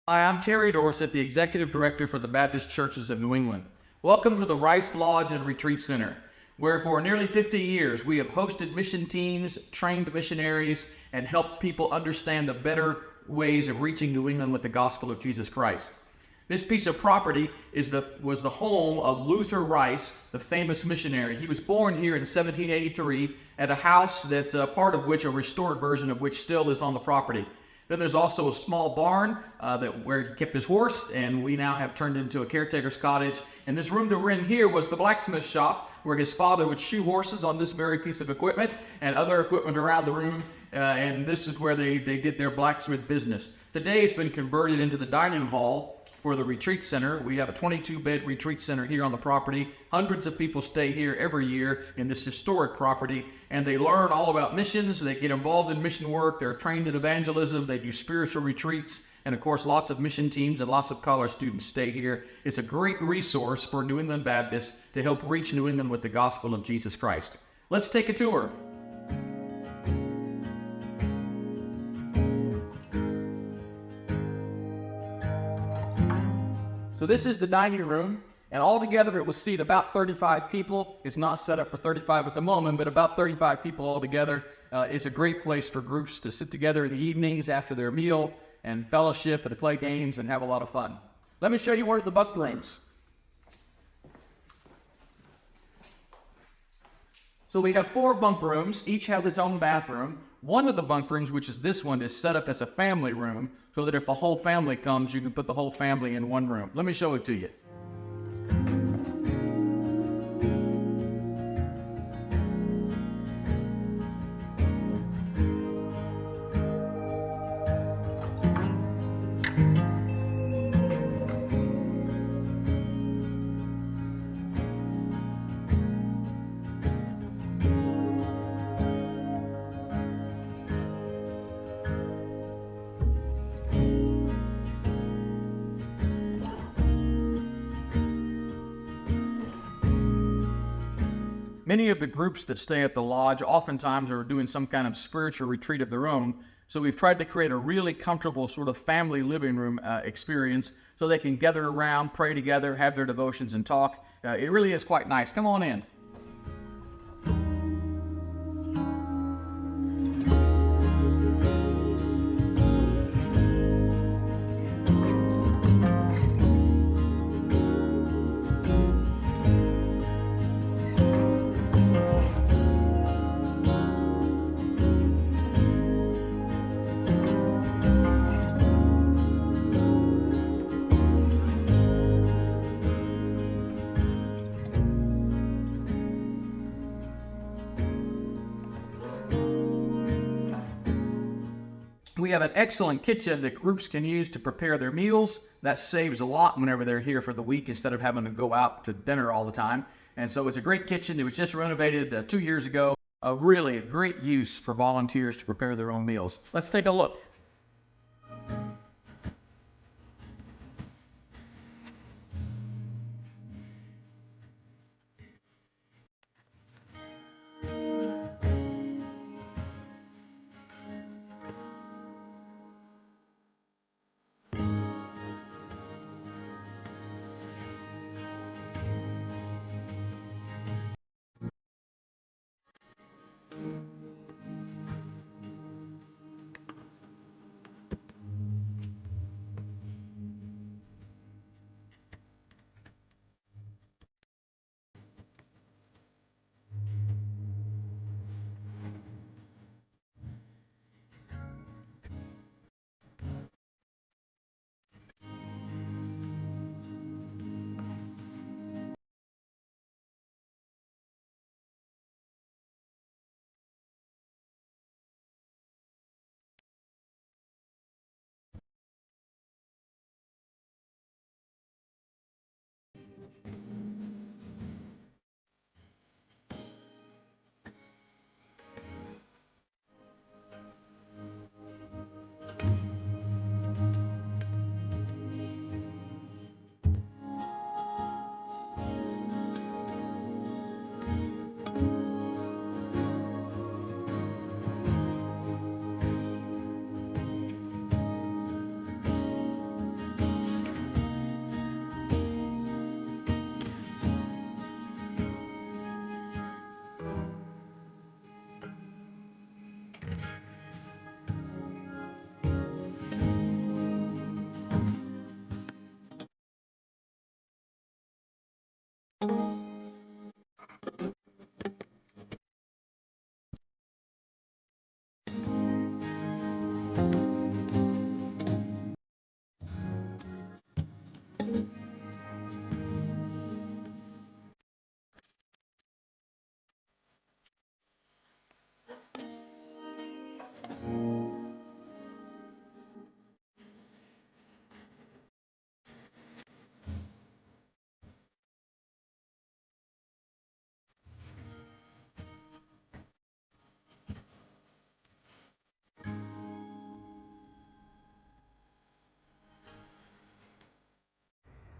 Hi, I'm Terry Dorsett, the Executive Director for the Baptist Churches of New England. Welcome to the Rice Lodge and Retreat Center, where for nearly 50 years we have hosted mission teams, trained missionaries, and helped people understand the better ways of reaching New England with the gospel of Jesus Christ. This piece of property was the home of Luther Rice, the famous missionary. He was born here in 1783 at a house that's part of which, a restored version of which, still is on the property. Then there's also a small barn where he kept his horse, and we now have turned into a caretaker's cottage. And this room that we're in here was the blacksmith shop, where his father would shoe horses on this very piece of equipment and other equipment around the room. And this is where they did their blacksmith business. Today it's been converted into the dining hall for the retreat center. We have a 22-bed retreat center here on the property. Hundreds of people stay here every year in this historic property, and they learn all about missions. They get involved in mission work. They're trained in evangelism. They do spiritual retreats. And of course, lots of mission teams and lots of college students stay here. It's a great resource for New England Baptists to help reach New England with the gospel of Jesus Christ. Let's take a tour. So this is the dining room, and altogether it will seat about 35 people. It's not set up for 35 at the moment, but about 35 people altogether. It's a great place for groups to sit together in the evenings after their meal and fellowship and to play games and have a lot of fun. Let me show you one of the bunk rooms. So we have 4 bunk rooms, each have its own bathroom. One of the bunk rooms, which is this one, is set up as a family room so that if the whole family comes, you can put the whole family in one room. Let me show it to you. Many of the groups that stay at the lodge oftentimes are doing some kind of spiritual retreat of their own, so we've tried to create a really comfortable sort of family living room experience so they can gather around, pray together, have their devotions, and talk. It really is quite nice. Come on in. We have an excellent kitchen that groups can use to prepare their meals. That saves a lot whenever they're here for the week instead of having to go out to dinner all the time. And so it's a great kitchen. It was just renovated 2 years ago. Really a great use for volunteers to prepare their own meals. Let's take a look.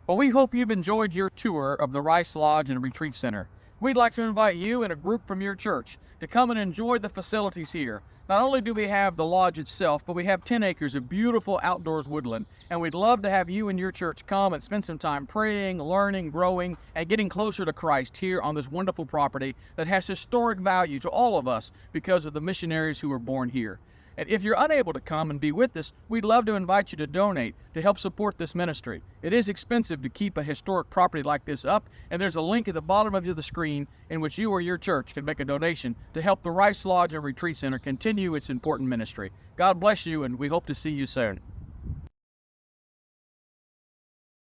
Well, we hope you've enjoyed your tour of the Rice Lodge and Retreat Center. We'd like to invite you and a group from your church to come and enjoy the facilities here. Not only do we have the lodge itself, but we have 10 acres of beautiful outdoors woodland, and we'd love to have you and your church come and spend some time praying, learning, growing, and getting closer to Christ here on this wonderful property that has historic value to all of us because of the missionaries who were born here. And if you're unable to come and be with us, we'd love to invite you to donate to help support this ministry. It is expensive to keep a historic property like this up, and there's a link at the bottom of the screen in which you or your church can make a donation to help the Rice Lodge and Retreat Center continue its important ministry. God bless you, and we hope to see you soon.